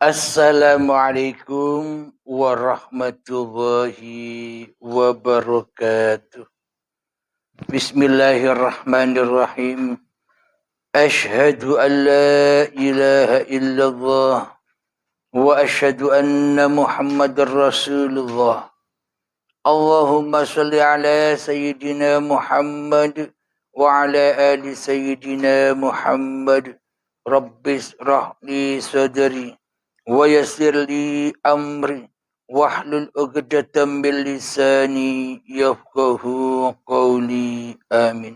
Assalamualaikum warahmatullahi wabarakatuh. Bismillahirrahmanirrahim. Ashhadu an la ilaha illallah wa ashhadu anna Muhammadar Rasulullah. Allahumma salli ala Sayyidina Muhammad wa ala ali Sayyidina Muhammad. Rabbis rahli sadri wa yassir li amri wahlul 'uqdatam min lisani yafqahu qawli. Amin.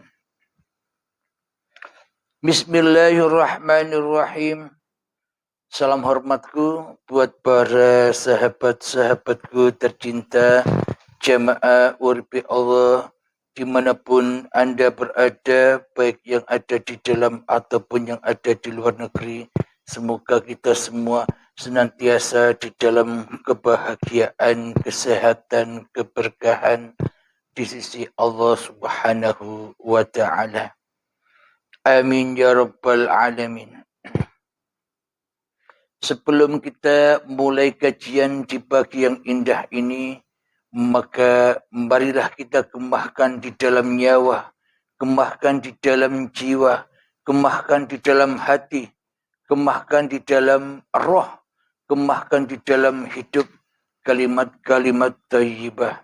Bismillahirrahmanirrahim. Salam hormatku buat para sahabat-sahabatku tercinta, jamaah Urbi Allah dimanapun Anda berada, baik yang ada di dalam ataupun yang ada di luar negeri. Semoga kita semua senantiasa di dalam kebahagiaan, kesehatan, keberkahan di sisi Allah Subhanahu wa Ta'ala. Amin ya Rabbal Alamin. Sebelum kita mulai kajian di pagi yang indah ini, maka marilah kita kemahkan di dalam nyawa, kemahkan di dalam jiwa, kemahkan di dalam hati, kemahkan di dalam roh, kemahkan di dalam hidup kalimat-kalimat thayyibah.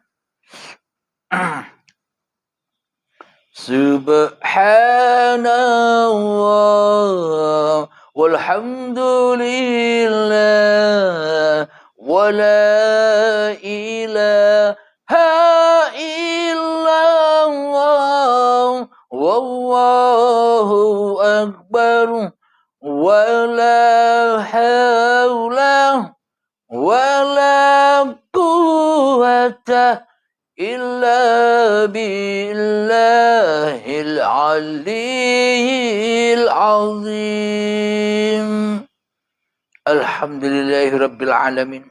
Subhanallah walhamdulillah wa la ilaha illallah wallahu akbar wa la hawla wa la quwwata illa billahil aliyyil azim. Alhamdulillahi rabbil alamin.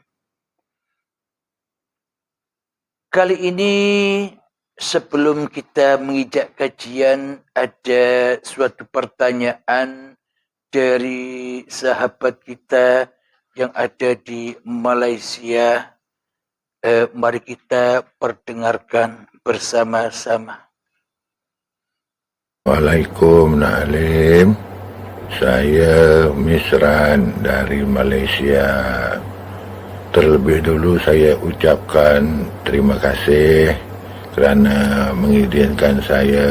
Kali ini sebelum kita mengijak kajian, ada suatu pertanyaan dari sahabat kita yang ada di Malaysia. Mari kita perdengarkan bersama-sama. Waalaikumsalam Nak Alim. Saya Misran dari Malaysia. Terlebih dulu saya ucapkan terima kasih kerana mengizinkan saya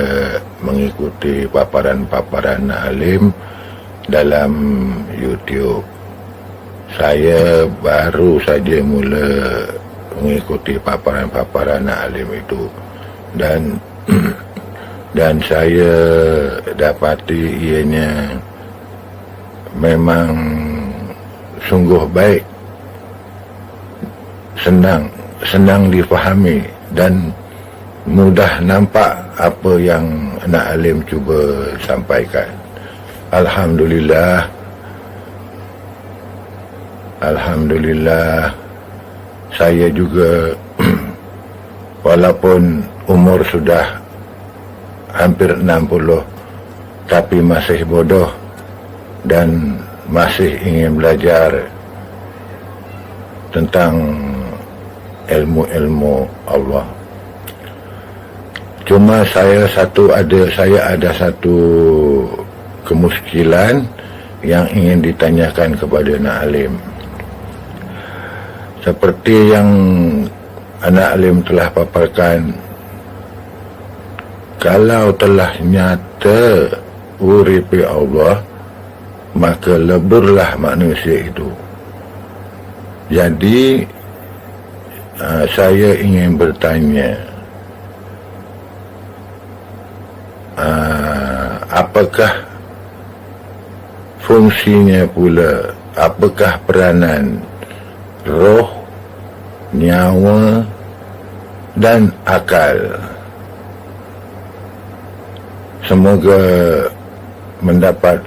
mengikuti paparan-paparan Nak Alim dalam YouTube. Saya baru saja mula mengikuti paparan-paparan Nak Alim itu, dan saya dapati ianya memang sungguh baik, senang difahami dan mudah nampak apa yang Nak Alim cuba sampaikan. Alhamdulillah, saya juga walaupun umur sudah hampir 60 tapi masih bodoh dan masih ingin belajar tentang ilmu-ilmu Allah. Cuma saya ada satu kemuskilan yang ingin ditanyakan kepada Nak Alim. Seperti yang Nak Alim telah paparkan, kalau telah nyata uripi Allah, maka leburlah manusia itu. Jadi saya ingin bertanya, apakah fungsinya pula, apakah peranan roh, nyawa dan akal? Semoga mendapat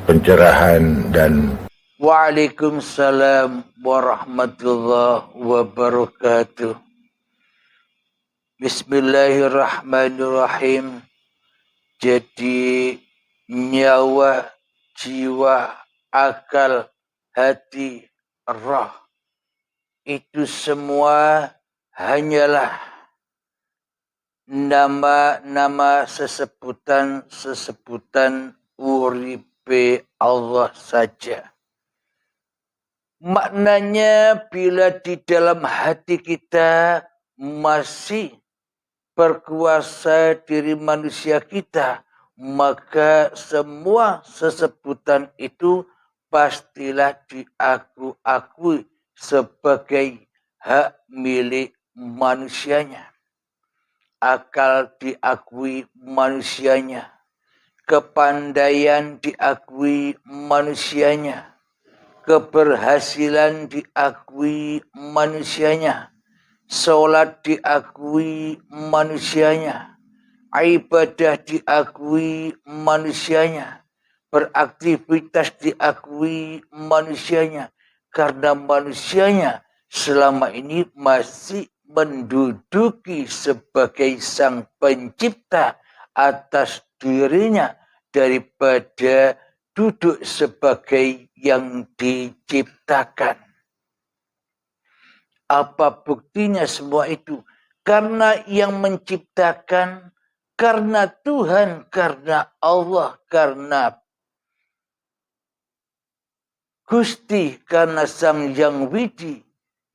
pencerahan dan Waalaikumsalam warahmatullahi wabarakatuh. Bismillahirrahmanirrahim. Jadi nyawa, jiwa, akal, hati, roh. Itu semua hanyalah nama-nama sesebutan uripe Allah saja. Maknanya bila di dalam hati kita masih berkuasa diri manusia kita, maka semua sesebutan itu pastilah diakui sebagai hak milik manusianya. Akal diakui manusianya, kepandaian diakui manusianya, keberhasilan diakui manusianya, sholat diakui manusianya, ibadah diakui manusianya, beraktivitas diakui manusianya, karena manusianya selama ini masih menduduki sebagai sang pencipta atas dirinya daripada duduk sebagai yang diciptakan. Apa buktinya semua itu? Karena yang menciptakan, karena Tuhan, karena Allah, karena Gusti, karena Sang Yang Widi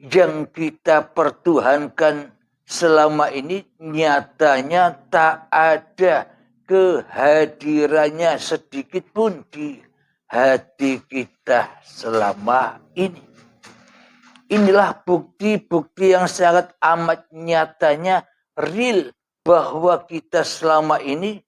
yang kita pertuhankan selama ini, nyatanya tak ada kehadirannya sedikit pun di hati kita selama ini. Inilah bukti-bukti yang sangat amat nyatanya real bahwa kita selama ini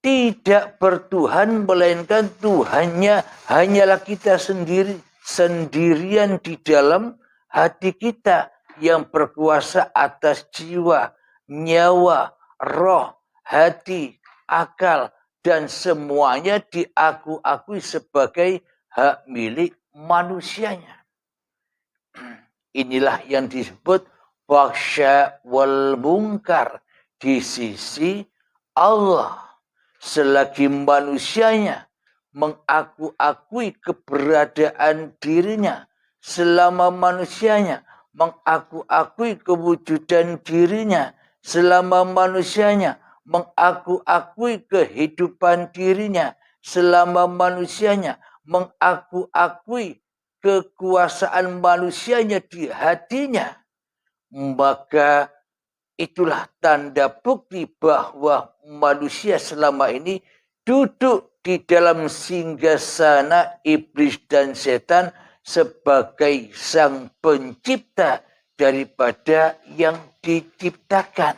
tidak bertuhan, melainkan Tuhannya hanyalah kita sendiri, sendirian di dalam hati kita yang berkuasa atas jiwa, nyawa, roh, hati, akal, dan semuanya diakui sebagai hak milik manusianya. Inilah yang disebut fahsya wal munkar di sisi Allah. Selagi manusianya mengakui keberadaan dirinya, selama manusianya mengakui kewujudan dirinya, selama manusianya mengakui kehidupan dirinya, selama manusianya mengakui kekuasaan manusianya di hatinya, maka itulah tanda bukti bahwa manusia selama ini duduk di dalam singgasana iblis dan setan sebagai sang pencipta daripada yang diciptakan.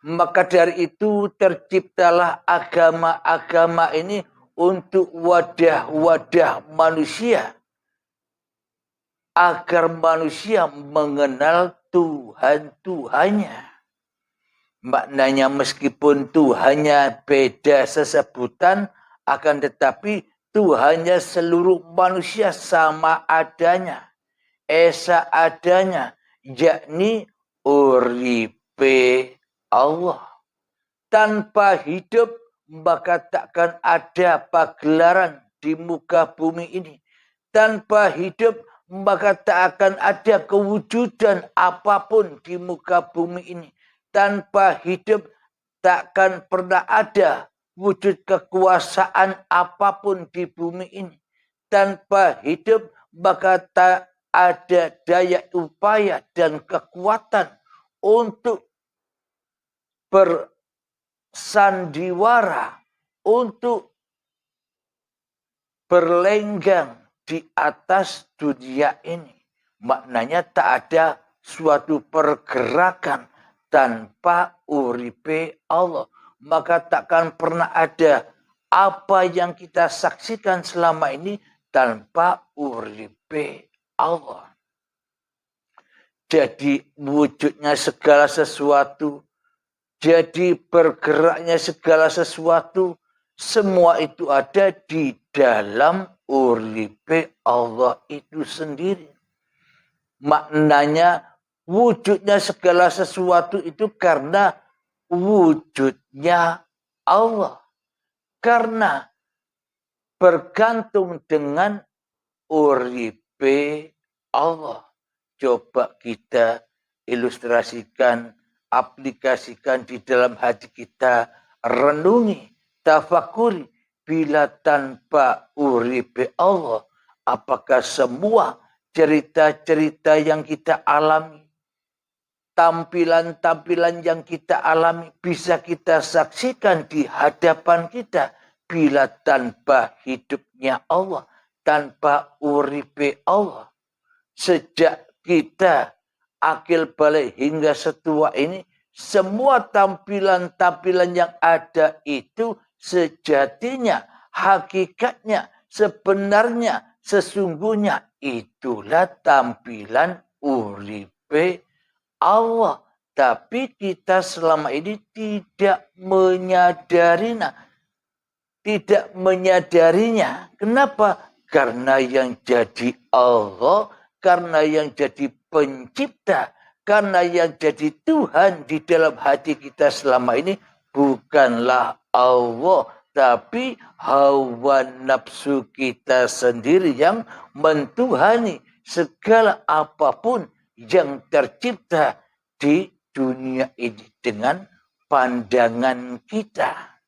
Maka dari itu terciptalah agama-agama ini untuk wadah-wadah manusia, agar manusia mengenal Tuhan-Tuhannya. Maknanya meskipun Tuhannya beda sesebutan, akan tetapi Tuhannya seluruh manusia sama adanya, esa adanya, yakni uripe Allah. Tanpa hidup maka takkan ada pagelaran di muka bumi ini. Tanpa hidup maka tak akan ada kewujudan apapun di muka bumi ini. Tanpa hidup takkan pernah ada wujud kekuasaan apapun di bumi ini. Tanpa hidup maka tak ada daya upaya dan kekuatan untuk bersandiwara, untuk berlenggang di atas dunia ini. Maknanya tak ada suatu pergerakan tanpa uripe Allah. Maka takkan pernah ada apa yang kita saksikan selama ini tanpa uripe Allah. Jadi wujudnya segala sesuatu, jadi bergeraknya segala sesuatu, semua itu ada di dalam uripe Allah itu sendiri. Maknanya wujudnya segala sesuatu itu karena wujudnya Allah. Karena bergantung dengan uripe Allah. Coba kita ilustrasikan, aplikasikan di dalam hati kita, renungi, tafakuri, bila tanpa uripe Allah, apakah semua cerita-cerita yang kita alami, tampilan-tampilan yang kita alami bisa kita saksikan di hadapan kita bila tanpa hidupnya Allah, tanpa uripe Allah. Sejak kita akil balik hingga setua ini, semua tampilan-tampilan yang ada itu sejatinya, hakikatnya, sebenarnya, sesungguhnya itulah tampilan uripe Allah. Tapi kita selama ini tidak menyadarinya. Kenapa? Karena yang jadi Allah, karena yang jadi pencipta, karena yang jadi Tuhan di dalam hati kita selama ini bukanlah Allah, tapi hawa nafsu kita sendiri yang mentuhani segala apapun yang tercipta di dunia ini dengan pandangan kita.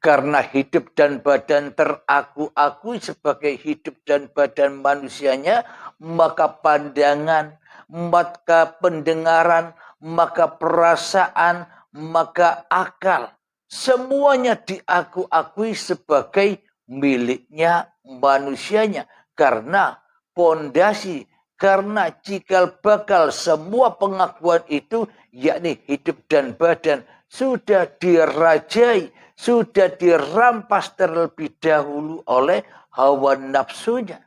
Karena hidup dan badan teraku-akui sebagai hidup dan badan manusianya, maka pandangan, maka pendengaran, maka perasaan, maka akal, semuanya diaku-akui sebagai miliknya manusianya. Karena pondasi, karena cikal bakal semua pengakuan itu, yakni hidup dan badan, sudah dirajai, sudah dirampas terlebih dahulu oleh hawa nafsunya.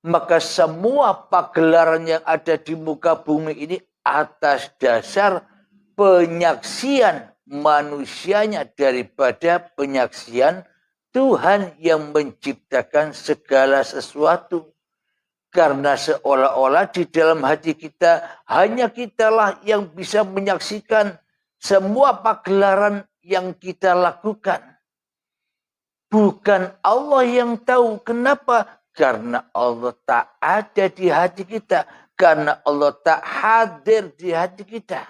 Maka semua pagelaran yang ada di muka bumi ini atas dasar penyaksian manusianya daripada penyaksian Tuhan yang menciptakan segala sesuatu. Karena seolah-olah di dalam hati kita hanya kitalah yang bisa menyaksikan semua pagelaran yang kita lakukan. Bukan Allah yang tahu. Kenapa? Karena Allah tak ada di hati kita. Karena Allah tak hadir di hati kita.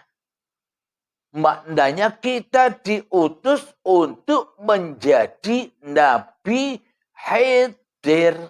Maknanya kita diutus untuk menjadi Nabi hadir.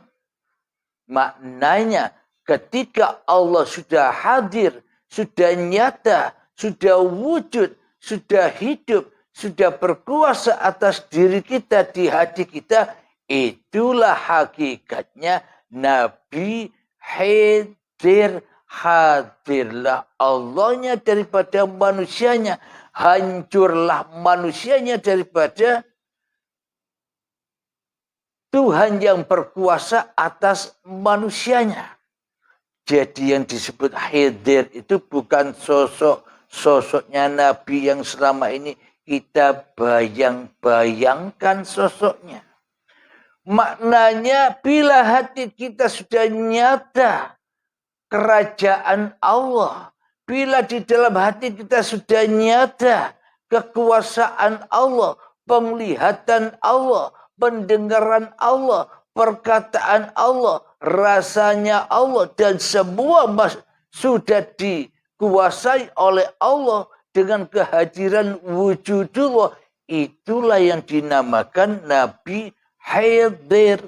Maknanya ketika Allah sudah hadir, sudah nyata, sudah wujud, sudah hidup, sudah berkuasa atas diri kita, di hati kita, itulah hakikatnya Nabi hadir. Hadirlah Allahnya daripada manusianya, hancurlah manusianya daripada Tuhan yang berkuasa atas manusianya. Jadi yang disebut hadir itu bukan sosoknya Nabi yang selama ini kita bayang-bayangkan sosoknya. Maknanya bila hati kita sudah nyata kerajaan Allah, bila di dalam hati kita sudah nyata kekuasaan Allah, penglihatan Allah, pendengaran Allah, perkataan Allah, rasanya Allah, dan semua sudah dikuasai oleh Allah dengan kehadiran wujudullah, itulah yang dinamakan Nabi hadir.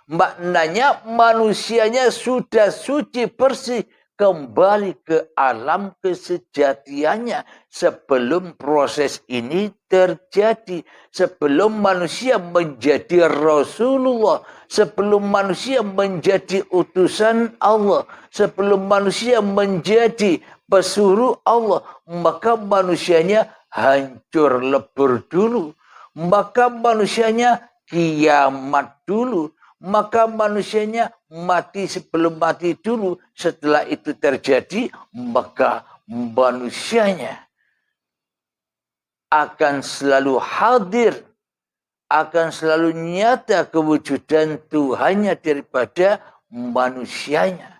Maknanya manusianya sudah suci bersih, kembali ke alam kesejatiannya sebelum proses ini terjadi. Sebelum manusia menjadi Rasulullah, sebelum manusia menjadi utusan Allah, sebelum manusia menjadi pesuruh Allah, maka manusianya hancur lebur dulu. Maka manusianya kiamat dulu. Maka manusianya mati sebelum mati dulu. Setelah itu terjadi, maka manusianya akan selalu hadir, akan selalu nyata kewujudan Tuhannya daripada manusianya.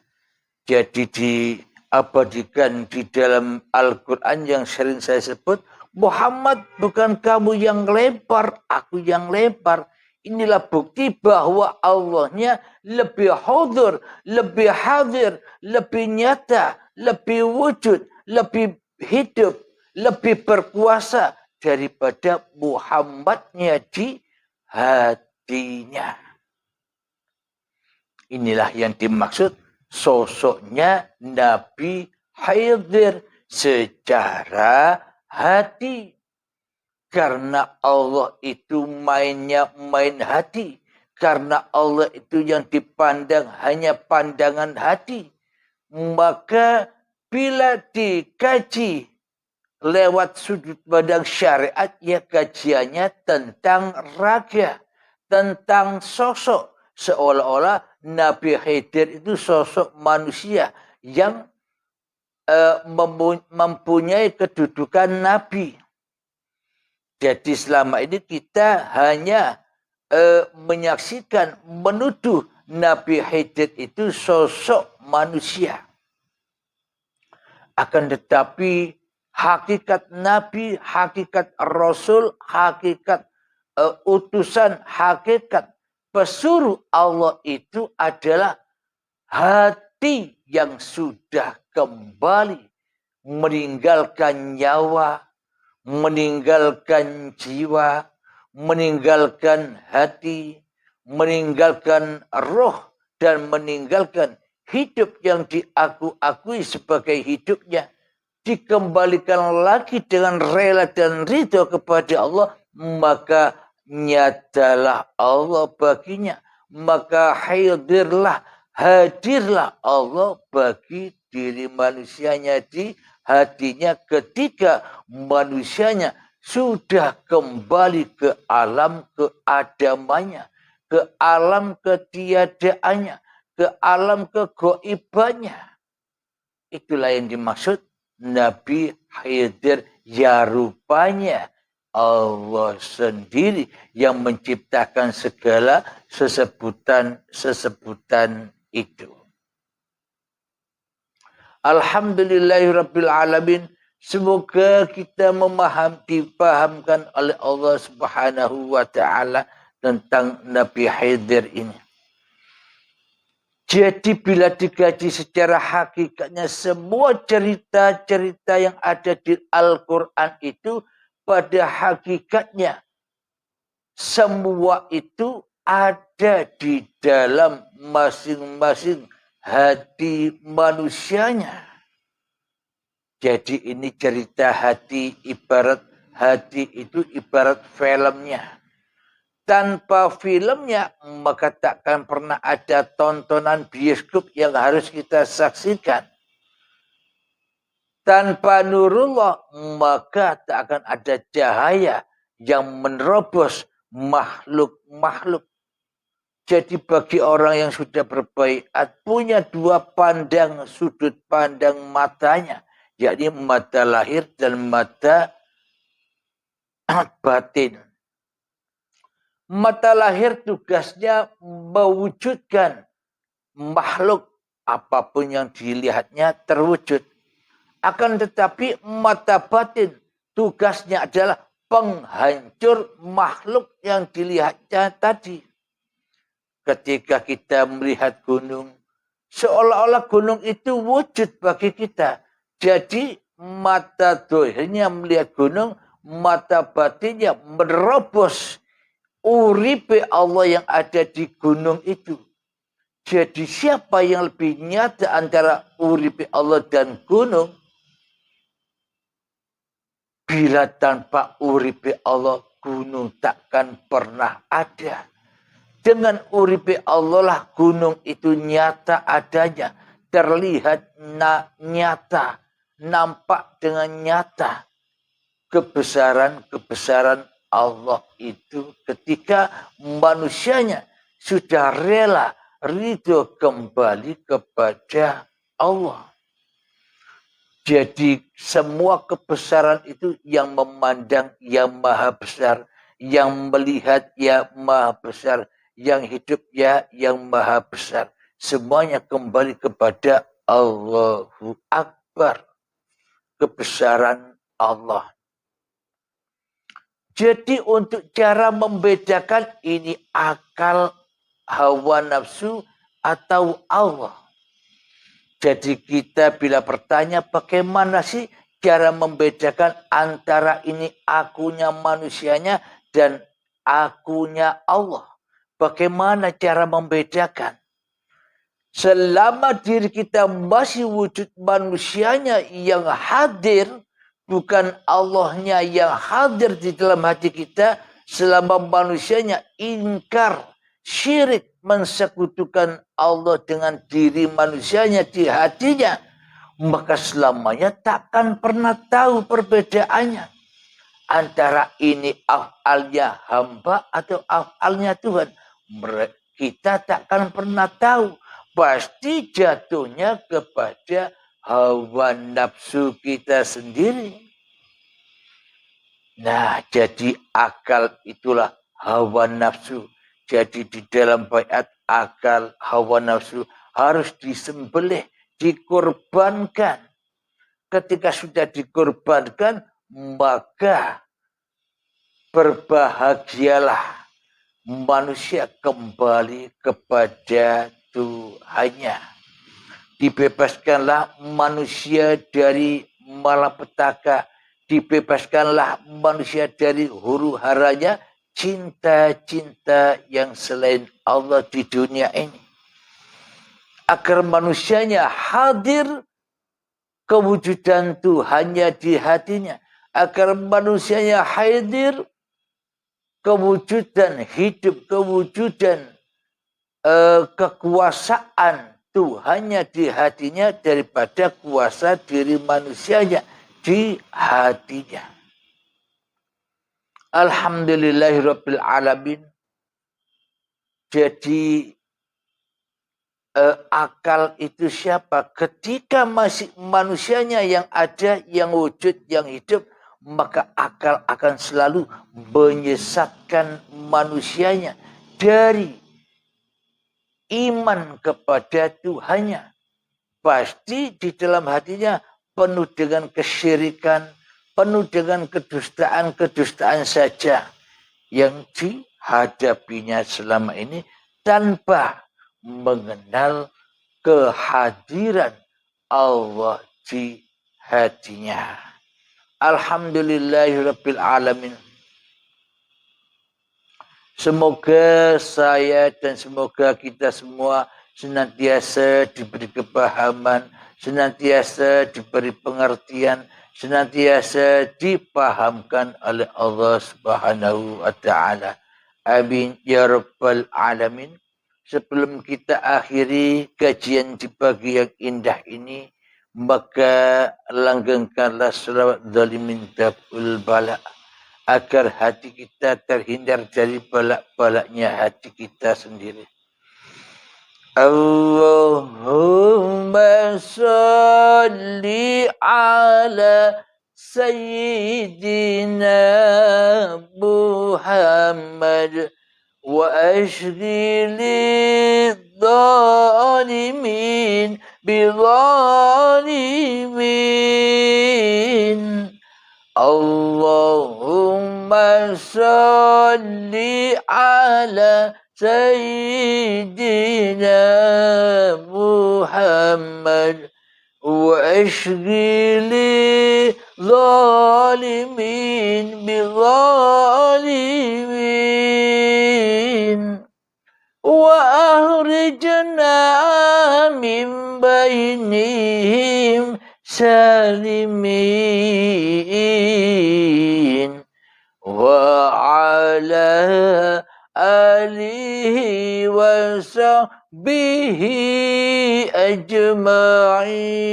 Jadi diabadikan di dalam Al-Quran yang sering saya sebut, Muhammad, bukan kamu yang lempar, aku yang lempar. Inilah bukti bahwa Allahnya lebih hadir, lebih nyata, lebih wujud, lebih hidup, lebih berkuasa daripada Muhammadnya di hatinya. Inilah yang dimaksud sosoknya Nabi Khidir secara hati. Karena Allah itu mainnya main hati. Karena Allah itu yang dipandang hanya pandangan hati. Maka bila dikaji lewat sudut pandang syariat, ya kajiannya tentang raga, tentang sosok. Seolah-olah Nabi Khidir itu sosok manusia yang mempunyai kedudukan Nabi. Jadi selama ini kita hanya menyaksikan, menuduh Nabi Khidir itu sosok manusia. Akan tetapi hakikat Nabi, hakikat Rasul, hakikat utusan, hakikat pesuruh Allah itu adalah hati yang sudah kembali meninggalkan nyawa, meninggalkan jiwa, meninggalkan hati, meninggalkan roh, dan meninggalkan hidup yang diakui sebagai hidupnya, dikembalikan lagi dengan rela dan ridho kepada Allah, maka nyatalah Allah baginya. Maka hadirlah Allah bagi diri manusianya di hatinya ketika manusianya sudah kembali ke alam keadamannya, ke alam ketiadaannya, ke alam kegoibannya. Itulah yang dimaksud Nabi Khidir. Ya rupanya Allah sendiri yang menciptakan segala sesebutan itu. Alhamdulillahirrabbilalamin. Semoga kita dipahamkan oleh Allah Subhanahu wa ta'ala tentang Nabi Khidir ini. Jadi bila dikaji secara hakikatnya, semua cerita-cerita yang ada di Al-Quran itu pada hakikatnya semua itu ada di dalam masing-masing hati manusianya. Jadi ini cerita hati, ibarat hati itu ibarat filmnya. Tanpa filmnya maka takkan pernah ada tontonan bioskop yang harus kita saksikan. Tanpa nurullah maka tak akan ada cahaya yang menerobos makhluk-makhluk. Jadi bagi orang yang sudah berbaiat punya dua sudut pandang matanya, yakni mata lahir dan mata batin. Mata lahir tugasnya mewujudkan makhluk apapun yang dilihatnya terwujud. Akan tetapi mata batin tugasnya adalah penghancur makhluk yang dilihatnya tadi. Ketika kita melihat gunung, seolah-olah gunung itu wujud bagi kita. Jadi mata dohirnya melihat gunung, mata batinnya menerobos uripe Allah yang ada di gunung itu. Jadi siapa yang lebih nyata antara uripe Allah dan gunung? Bila tanpa uripe Allah, gunung takkan pernah ada. Dengan uripe Allah lah gunung itu nyata adanya. Terlihat nyata. Nampak dengan nyata. Kebesaran Allah itu ketika manusianya sudah rela ridho kembali kepada Allah. Jadi semua kebesaran itu yang memandang yang maha besar, yang melihat yang maha besar, yang hidup yang maha besar. Semuanya kembali kepada Allahu Akbar. Kebesaran Allah. Jadi untuk cara membedakan ini akal, hawa nafsu atau Allah. Jadi kita bila bertanya bagaimana sih cara membedakan antara ini akunya manusianya dan akunya Allah. Bagaimana cara membedakan? Selama diri kita masih wujud manusianya yang hadir, bukan Allahnya yang hadir di dalam hati kita, selama manusianya ingkar, syirik, mensekutukan Allah dengan diri manusianya di hatinya, maka selamanya takkan pernah tahu perbedaannya antara ini af'alnya hamba atau af'alnya Tuhan. Kita takkan pernah tahu. Pasti jatuhnya kepada hawa nafsu kita sendiri. Nah, jadi akal itulah hawa nafsu. Jadi di dalam baiat akal, hawa nafsu harus disembelih, dikorbankan. Ketika sudah dikorbankan, maka berbahagialah manusia kembali kepada Tuhannya. Dibebaskanlah manusia dari malapetaka. Dibebaskanlah manusia dari huru haranya cinta-cinta yang selain Allah di dunia ini. Agar manusianya hadir kewujudan Tuhannya di hatinya. Agar manusianya hadir kewujudan hidup, kewujudan kekuasaan Tuhannya di hatinya daripada kuasa diri manusianya di hatinya. Alhamdulillahirabbil alamin. Jadi akal itu siapa? Ketika masih manusianya yang ada, yang wujud, yang hidup, maka akal akan selalu menyesatkan manusianya dari iman kepada Tuhannya. Pasti di dalam hatinya penuh dengan kesyirikan, penuh dengan kedustaan-kedustaan saja yang dihadapinya selama ini tanpa mengenal kehadiran Allah di hatinya. Alhamdulillahirabbil alamin. Semoga saya dan semoga kita semua senantiasa diberi kepahaman, senantiasa diberi pengertian, senantiasa dipahamkan oleh Allah Subhanahu wa taala. Amin ya rabbal alamin. Sebelum kita akhiri kajian di pagi yang indah ini, maka langgengkanlah selawat zalimin tabul bala, agar hati kita terhindar dari balak-balaknya hati kita sendiri. Allahumma salli ala Sayyidina Muhammad wa ashghili dhalimin bidhalimin. Allahumma salli ala Sayyidina Muhammad wa ashghili dhalimin bidhalimin wa ahrijna min bainihim salimin wa ala alihi wa sahbihi ajma'in.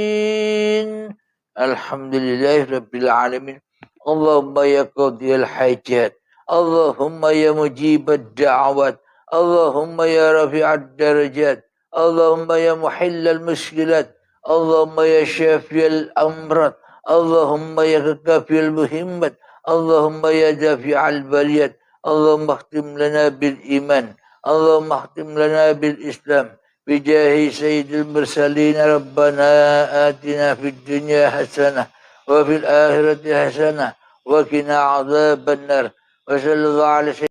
Alhamdulillahirabbil alamin. Allahumma ya qadiyal hajat, Allahumma ya mujibad da'awat, Allahumma ya rafi'ad darajat, Allahumma ya muhillal mushkilat, Allahumma ya syafiyal amrat, Allahumma ya kakafiyal muhimmat, Allahumma ya dafi'al baliyat. اللهم اختم لنا بالإيمان، اللهم اختم لنا بالإسلام بجاه سيد المرسلين. ربنا آتنا في الدنيا حسنة وفي الآخرة حسنة وقنا عذاب النار. Wassalamualaikum.